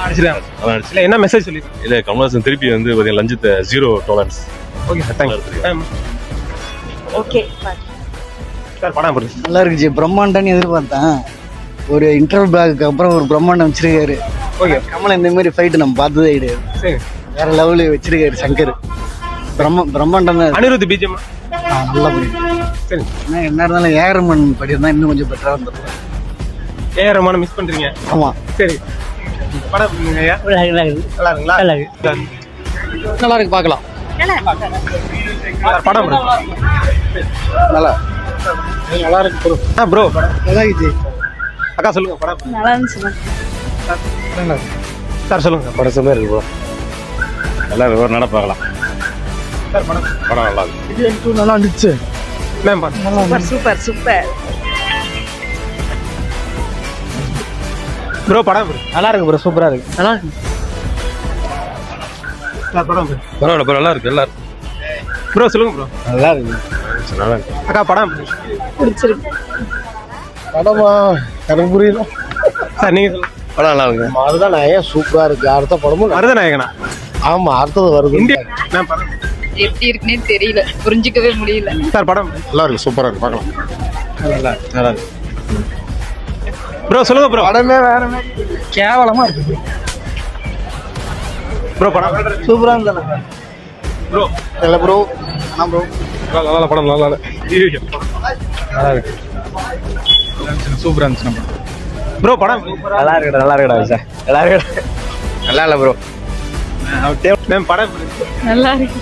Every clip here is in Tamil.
அடிச்சிருக்காங்க. நல்லா நடிச்சு. இல்ல என்ன மெசேஜ் சொல்லி? இல்ல கமல்ஹாசன் திருப்பி வந்து பாத்தீங்கன்னா லஞ்சத்தை 0 tolerance. Okay sir, thank you. Okay sir படம் எப்படி? நல்லா இருக்குச்சு. பிரம்மாண்டம்னு எதிர்பார்த்தேன். ஒரு இன்டர்வல் பிளாக்கு அப்புறம் ஒரு பிரம்மாண்டம் வச்சிருக்காரு. ஓகே கமலை இந்த மாதிரி ஃபைட்டு நம்ம பார்த்ததே கிடையாது. சரி. வேற லெவலில் வச்சிருக்காரு சங்கர். பிரம்மாண்டம் தான். அனிருத் பிஜிஎம் நல்லா பிடிக்கும். சரி. ஆனால் என்ன இருந்தாலும் ஏஆர்மன் படியிருந்தா இன்னும் கொஞ்சம் பெட்டராக இருந்திருக்கும். ஏஆர் ரஹ்மானை மிஸ் பண்றீங்க? ஆமாம். சரி. படம் எப்படிங்க ஐயா? நல்லா இருக்குங்களா? நல்லா இருக்கு, பார்க்கலாம். சார் படம் எப்படி? நல்லா நல்லா இருக்கு ப்ரோ. ப்ரோ நல்லா இருந்துச்சு. அக்கா சொல்லுங்க படம் எப்படி? நல்லா இருந்துச்சு. சார் சொல்லுங்க. படம் சும்மா இருக்கு ப்ரோ. நல்லா இருக்கு ஒரு நட பார்க்கலாம். சார் படம் படம் நல்லா இருக்கு. இது நல்லா இருந்துச்சு. மேம் படம் சூப்பர் சூப்பர். ப்ரோ படம் எப்படி? நல்லா இருக்கு ப்ரோ, சூப்பராக இருக்கு. நல்லா இருக்கு. சார் படம் எப்படி? பரவாயில்ல ப்ரோ, நல்லா இருக்கு. நல்லா இருக்கு. ப்ரோ சொல்லுங்க ப்ரோ. நல்லா இருக்கு. நல்லா இருக்கு. அக்கா படம் எப்படி? பிடிச்சிருக்கு. படமா எனக்கு புரியல. சார் நீங்க சொல்லுங்க. படம் நல்லா இருக்கு. அதுதான் நான் சூப்பராக இருக்கு. அடுத்த படமும் மருதநாயகனா? ஆமா, அடுத்தது வருது. இந்தியா மேம் படம் எப்படி இருக்குன்னே தெரியல, புரிஞ்சிக்கவே முடியல. சார் படம் எப்படி? நல்லா இருக்கு, சூப்பரா இருக்கு. பார்க்கலாம். நல்லா நல்லா இருக்கு. ப்ரோ சொல்லுங்க ப்ரோ. படமே வேற மாதிரி கேவலமா இருக்கு. ப்ரோ படம் சூப்பரா இருந்தா ப்ரோ. இல்ல ப்ரோ. ஆ ப்ரோ. நல்லா படம் நல்லா இருக்கு. நல்லா இருக்கு. சூப்பரா இருந்துச்சு நம்ம. ப்ரோ படம் நல்லா இருக்குடா, நல்லா இருக்குடா சார். நல்லா இருக்குடா. நல்லா இல்ல ப்ரோ. மேம் படம் எப்படி? நல்லா இருக்கு.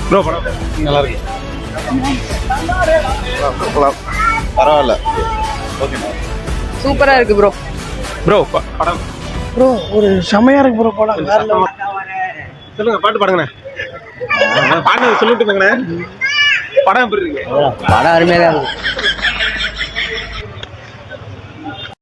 ப்ரோ படம் நல்லா இருக்கு. பரவாயில்ல. சூப்பரா இருக்கு ப்ரோ. ப்ரோ படம் ப்ரோ ஒரு செமையா இருக்கு ப்ரோ படம். வேற level. சொல்லுங்க, பாட்டு பாடுங்கண்ணே. பாட்டு சொல்லிட்டு இருந்தேங்கண்ணே. படம் எப்படி இருக்கு? படம் அருமையா இருக்கு.